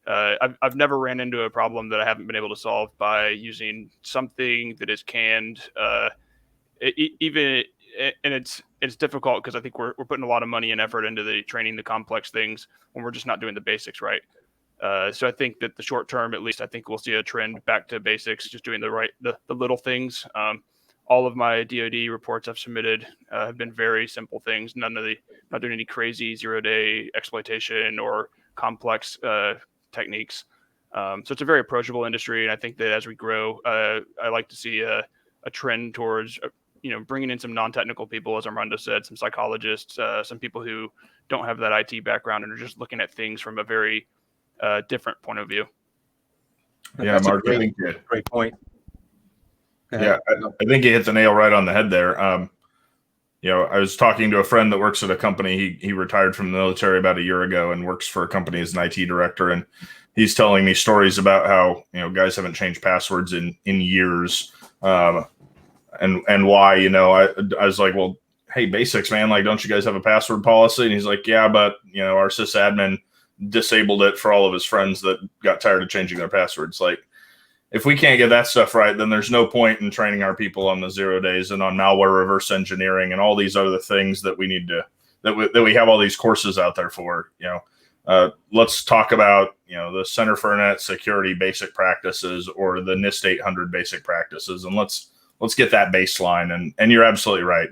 Speaker 3: I've never ran into a problem that I haven't been able to solve by using something that is canned. Even and it's difficult because I think we're putting a lot of money and effort into the training the complex things when we're just not doing the basics right. So I think that the short term, at least, I think we'll see a trend back to basics, just doing the little things. All of my DoD reports I've submitted have been very simple things. Not doing any crazy 0-day exploitation or complex techniques. So it's a very approachable industry, and I think that as we grow, I like to see a trend towards bringing in some non-technical people, as Armando said, some psychologists, some people who don't have that IT background and are just looking at things from a very different point of view.
Speaker 5: Yeah,
Speaker 4: That's
Speaker 5: Mark,
Speaker 4: a
Speaker 5: I think
Speaker 4: great point.
Speaker 5: yeah, I think you hit the nail right on the head there. I was talking to a friend that works at a company. He retired from the military about a year ago and works for a company as an IT director. And he's telling me stories about how, guys haven't changed passwords in years. And why, I was like, well, hey, basics, man, like, don't you guys have a password policy? And he's like, yeah, but, our sysadmin disabled it for all of his friends that got tired of changing their passwords. Like, if we can't get that stuff right, then there's no point in training our people on the 0 days and on malware reverse engineering and all these other things that we need to, that we have all these courses out there for. Let's talk about, the Center for Internet Security basic practices or the NIST 800 basic practices. And let's get that baseline. And you're absolutely right.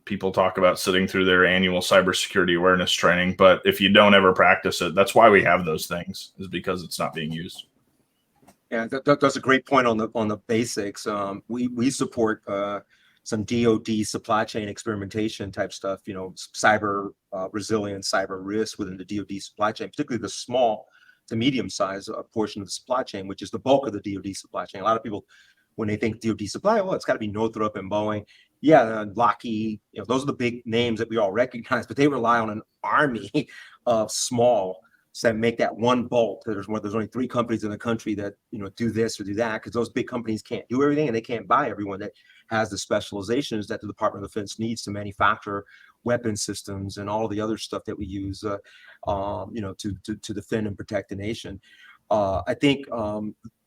Speaker 5: People talk about sitting through their annual cybersecurity awareness training, but if you don't ever practice it, that's why we have those things, is because it's not being used.
Speaker 4: Yeah, that's a great point on the basics. We support some DoD supply chain experimentation type stuff. Cyber resilience, cyber risk within the DoD supply chain, particularly the small to medium size portion of the supply chain, which is the bulk of the DoD supply chain. A lot of people, when they think DoD supply, well, it's got to be Northrop and Boeing. Yeah, Lockheed. Those are the big names that we all recognize, but they rely on an army of small that make that one bolt. There's only 3 companies in the country that do this or do that, because those big companies can't do everything and they can't buy everyone that has the specializations that the Department of Defense needs to manufacture weapon systems and all the other stuff that we use, to defend and protect the nation. I think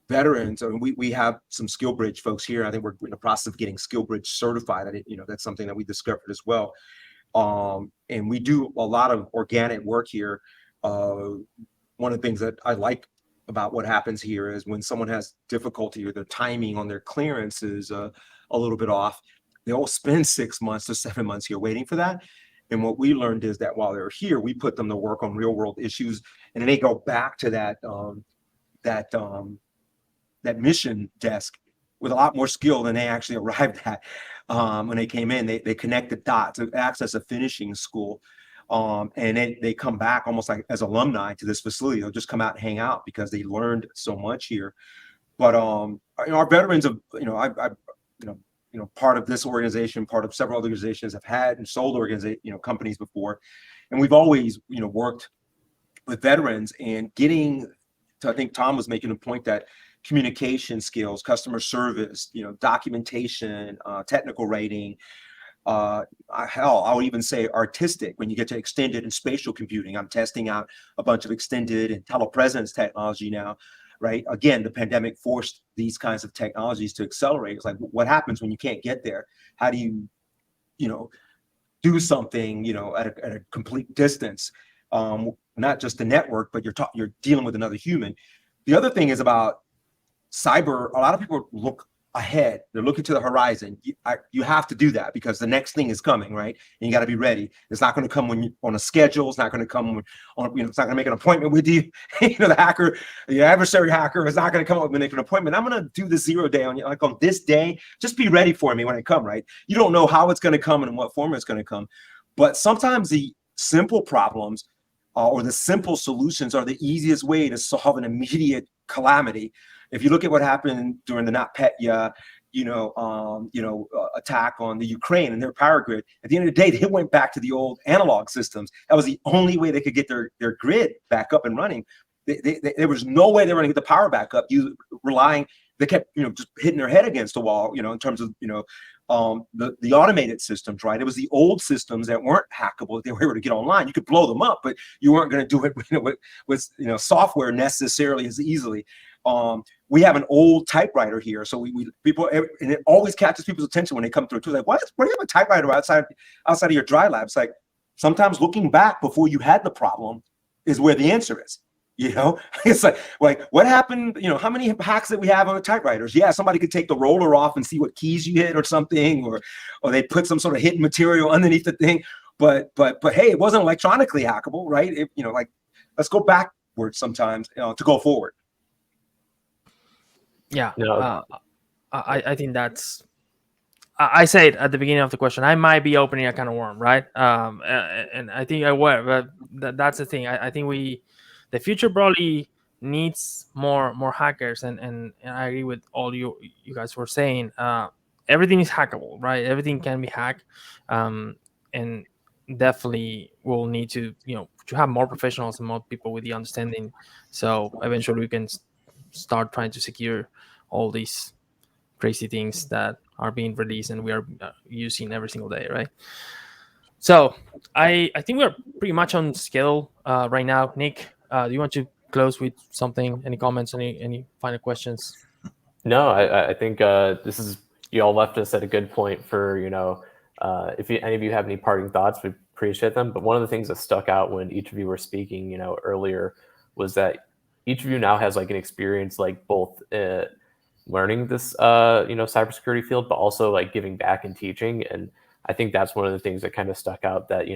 Speaker 4: veterans, we have some SkillBridge folks here. I think we're in the process of getting SkillBridge certified. That's something that we discovered as well. And we do a lot of organic work here. One of the things that I like about what happens here is when someone has difficulty or their timing on their clearance is a little bit off, they'll spend 6 months to 7 months here waiting for that. And what we learned is that while they're here, we put them to work on real world issues, and then they go back to that mission desk with a lot more skill than they actually arrived at when they came in. They connect the dots to access a finishing school. And then they come back almost like as alumni to this facility. They'll just come out and hang out because they learned so much here. But our veterans of part of this organization, part of several other organizations, have had and sold companies before, and we've always worked with veterans and getting to, I think Tom was making a point that communication skills, customer service, documentation, technical rating. I would even say artistic when you get to extended and spatial computing. I'm testing out a bunch of extended and telepresence technology now, right? Again, the pandemic forced these kinds of technologies to accelerate. It's like, what happens when you can't get there? How do you, do something, at a complete distance? Not just the network, but you're dealing with another human. The other thing is about cyber. A lot of people look ahead. They're looking to the horizon. You have to do that because the next thing is coming, right? And you got to be ready. It's not going to come when you on a schedule. It's not going to come on, it's not going to make an appointment with you. The adversary hacker is not going to come up and make an appointment. I'm going to do the 0 day on this day. Just be ready for me when I come, right? You don't know how it's going to come and in what form it's going to come. But sometimes the simple problems or the simple solutions are the easiest way to solve an immediate calamity. If you look at what happened during the NotPetya, attack on the Ukraine and their power grid, at the end of the day, they went back to the old analog systems. That was the only way they could get their grid back up and running. There was no way they were going to get the power back up relying they kept, just hitting their head against the wall, in terms of, the automated systems, right? It was the old systems that weren't hackable. They were able to get online. You could blow them up, but you weren't going to do it with software necessarily as easily. We have an old typewriter here, so people, and it always catches people's attention when they come through. Like, why do you have a typewriter outside of your dry lab? It's like, sometimes looking back before you had the problem is where the answer is. It's like what happened? How many hacks that we have on the typewriters? Yeah, somebody could take the roller off and see what keys you hit or something, or they put some sort of hidden material underneath the thing. But hey, it wasn't electronically hackable, right? Let's go backwards sometimes to go forward.
Speaker 1: Yeah, no. I think that's. I say it at the beginning of the question. I might be opening a can of worm, right? And I think I will. But that's the thing. I think the future probably needs more hackers, and I agree with all you guys were saying. Everything is hackable, right? Everything can be hacked, and definitely we'll need to to have more professionals and more people with the understanding. So eventually we can start trying to secure all these crazy things that are being released and we are using every single day, right? So I think we're pretty much on schedule right now. Nick, do you want to close with something? Any comments? Any final questions?
Speaker 2: No, I think you all left us at a good point for if any of you have any parting thoughts, we appreciate them. But one of the things that stuck out when each of you were speaking, earlier, was that each of you now has like an experience, like both learning this cybersecurity field, but also like giving back and teaching. And I think that's one of the things that kind of stuck out, that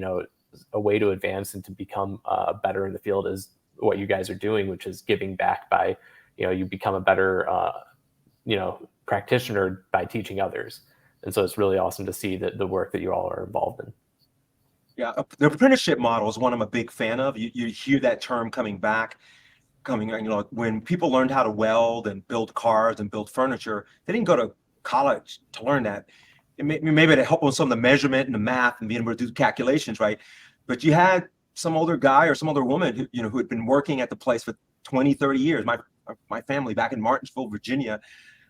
Speaker 2: a way to advance and to become better in the field is what you guys are doing, which is giving back by you become a better practitioner by teaching others. And so it's really awesome to see the work that you all are involved in.
Speaker 4: Yeah, the apprenticeship model is one I'm a big fan of. You hear that term coming, when people learned how to weld and build cars and build furniture, they didn't go to college to learn that. Maybe to help with some of the measurement and the math and being able to do calculations, right? But you had some older guy or some older woman who had been working at the place for 20, 30 years. My family back in Martinsville, Virginia,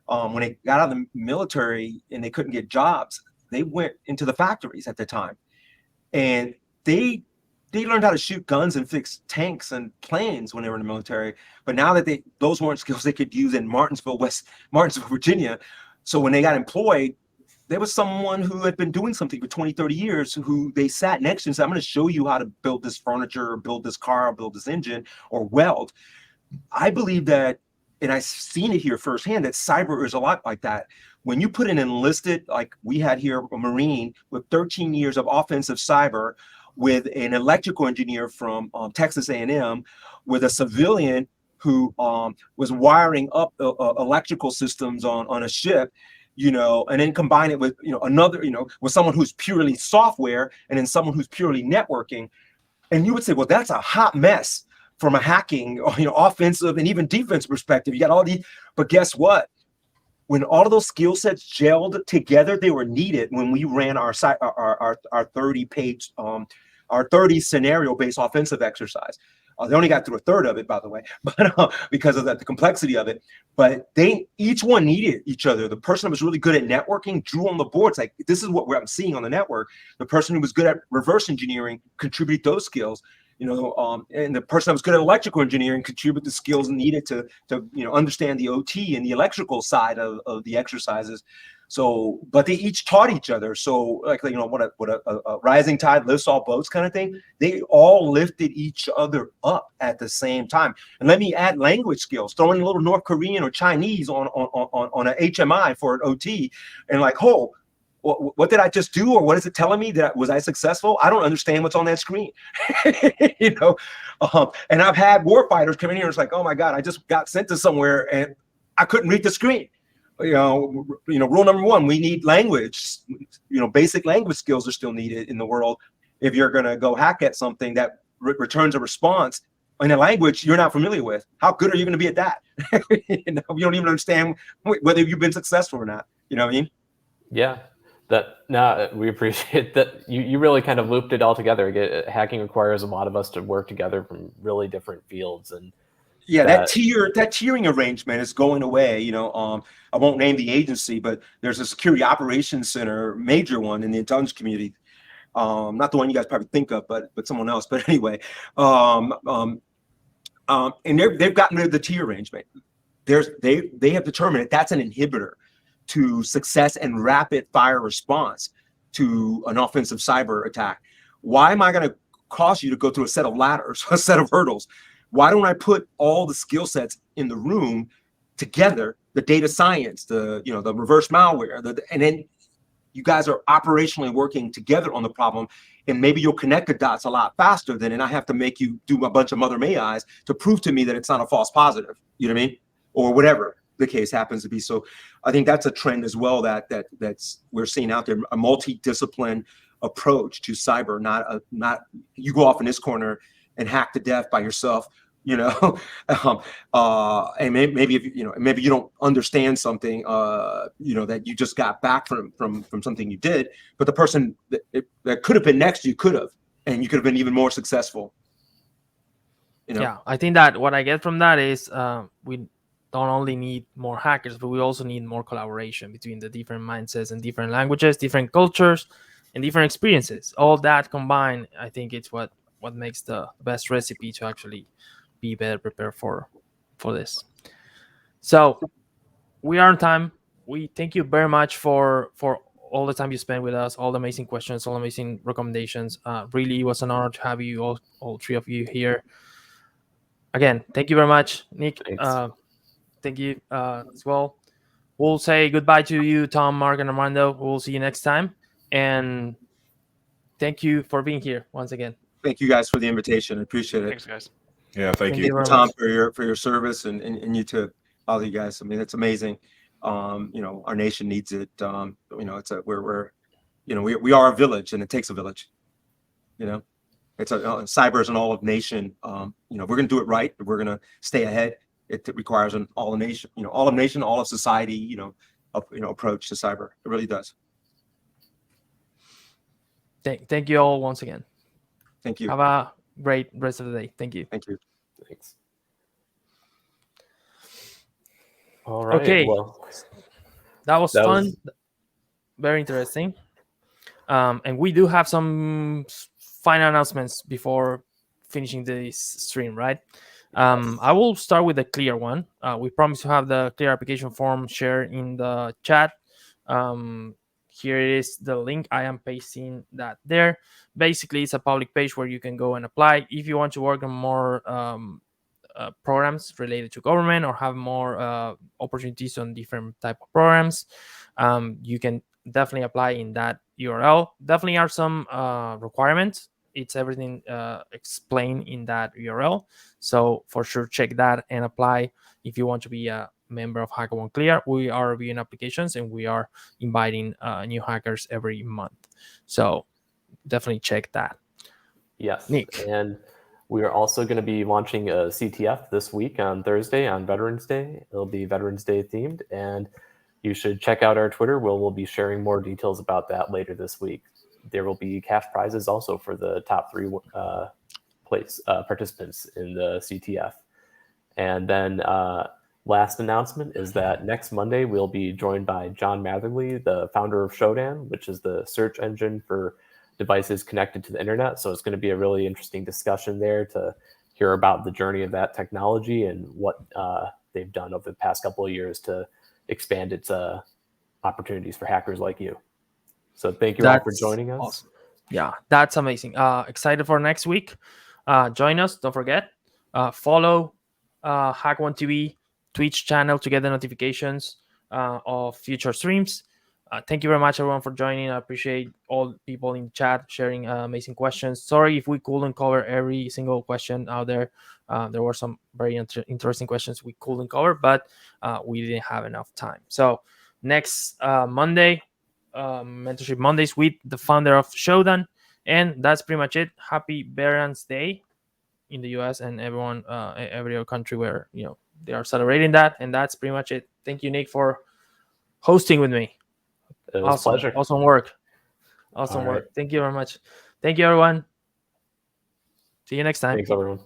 Speaker 4: when they got out of the military and they couldn't get jobs, they went into the factories at the time, and they learned how to shoot guns and fix tanks and planes when they were in the military. But now that those weren't skills they could use in Martinsville, Virginia. So when they got employed, there was someone who had been doing something for 20, 30 years who they sat next to and said, I'm going to show you how to build this furniture or build this car or build this engine or weld. I believe that, and I've seen it here firsthand, that cyber is a lot like that. When you put an enlisted, like we had here, a Marine with 13 years of offensive cyber, with an electrical engineer from Texas A&M, with a civilian who was wiring up electrical systems on a ship, and then combine it with another, with someone who's purely software, and then someone who's purely networking, and you would say, well, that's a hot mess from a hacking, offensive and even defensive perspective. You got all these, but guess what? When all of those skill sets gelled together, they were needed when we ran our 30-page, our 30 scenario-based offensive exercise. They only got through a third of it, by the way, but because of the complexity of it. But each one needed each other. The person who was really good at networking drew on the boards. Like, this is what I'm seeing on the network. The person who was good at reverse engineering contributed those skills. And the person that was good at electrical engineering contributed the skills needed to understand the OT and the electrical side of the exercises. So, but they each taught each other. So, like, what a rising tide lifts all boats kind of thing. They all lifted each other up at the same time. And let me add language skills. Throw in a little North Korean or Chinese on an HMI for an OT, and like, oh, what did I just do, or what is it telling me? Was I successful? I don't understand what's on that screen. And I've had warfighters come in here and it's like, oh my God, I just got sent to somewhere and I couldn't read the screen. Rule number one, we need language. Basic language skills are still needed in the world. If you're going to go hack at something that returns a response in a language you're not familiar with, how good are you going to be at that? You don't even understand whether you've been successful or not. You know what I mean?
Speaker 2: Yeah. We appreciate that. You really kind of looped it all together. Hacking requires a lot of us to work together from really different fields, and
Speaker 4: Yeah, that tiering arrangement is going away. I won't name the agency, but there's a security operations center, major one in the intelligence community. Not the one you guys probably think of, but someone else. But anyway, and they've gotten rid of the tier arrangement. They have determined that that's an inhibitor to success and rapid fire response to an offensive cyber attack. Why am I going to cause you to go through a set of ladders, a set of hurdles? Why don't I put all the skill sets in the room together, the data science, the reverse malware, and then you guys are operationally working together on the problem, and maybe you'll connect the dots a lot faster and I have to make you do a bunch of mother may I's to prove to me that it's not a false positive, you know what I mean? Or whatever the case happens to be. So I think that's a trend as well that's we're seeing out there, a multidiscipline approach to cyber, not you go off in this corner and hack to death by yourself, and maybe if maybe you don't understand something, that you just got back from something you did, but the person that could have been next to you and you could have been even more successful.
Speaker 1: Yeah, I think that what I get from that is we don't only need more hackers, but we also need more collaboration between the different mindsets and different languages, different cultures, and different experiences. All that combined, I think it's what makes the best recipe to actually be better prepared for this. So we are on time. We thank you very much for all the time you spent with us, all the amazing questions, all the amazing recommendations. Really, it was an honor to have you all three of you here. Again, thank you very much, Nick. Thank you as well. We'll say goodbye to you, Tom, Mark, and Armando. We'll see you next time. And thank you for being here once again.
Speaker 4: Thank you guys for the invitation. I appreciate it.
Speaker 3: Thanks, guys.
Speaker 5: Yeah, thank you,
Speaker 4: Tom, for your service, and you too, all you guys. I mean, it's amazing. Our nation needs it. We are a village, and it takes a village. It's cyber is an all of nation. We're going to do it right. We're going to stay ahead. It requires an all of nation, all of society, approach to cyber. It really does.
Speaker 1: Thank you all once again.
Speaker 4: Thank you.
Speaker 1: Have a great rest of the day. Thank you.
Speaker 4: Thank you.
Speaker 2: Thanks. All right.
Speaker 1: Okay.
Speaker 2: Well,
Speaker 1: that was fun. Very interesting. And we do have some final announcements before finishing this stream, right? I will start with the clear one. We promise to have the clear application form shared in the chat. Here is the link. I am pasting that there. Basically, it's a public page where you can go and apply. If you want to work on more programs related to government or have more opportunities on different type of programs, you can definitely apply in that URL. Definitely are some requirements. It's everything explained in that URL. So for sure, check that and apply if you want to be a member of HackerOne Clear. We are reviewing applications and we are inviting new hackers every month. So definitely check that.
Speaker 2: Yes.
Speaker 1: Nick.
Speaker 2: And we are also going to be launching a CTF this week on Thursday on Veterans Day. It'll be Veterans Day themed, and you should check out our Twitter. We'll be sharing more details about that later this week. There will be cash prizes also for the top 3 participants in the CTF. And then last announcement is that next Monday we'll be joined by John Matherly, the founder of Shodan, which is the search engine for devices connected to the internet. So it's going to be a really interesting discussion there to hear about the journey of that technology and what they've done over the past couple of years to expand its opportunities for hackers like you. So thank you all for joining us.
Speaker 1: Awesome. Yeah, that's amazing. Excited for next week. Join us. Don't forget. Follow HackerOne TV Twitch channel to get the notifications of future streams. Thank you very much, everyone, for joining. I appreciate all people in chat sharing amazing questions. Sorry if we couldn't cover every single question out there. There were some very interesting questions we couldn't cover, but we didn't have enough time. So next Monday, Mentorship Mondays with the founder of Shodan. And that's pretty much it. Happy Veterans Day in the US and everyone, every other country where they are celebrating that. And that's pretty much it. Thank you, Nick, for hosting with me.
Speaker 2: It was
Speaker 1: Awesome.
Speaker 2: a pleasure.
Speaker 1: Awesome work. Awesome work. Thank you very much. Thank you, everyone. See you next time.
Speaker 2: Thanks, everyone.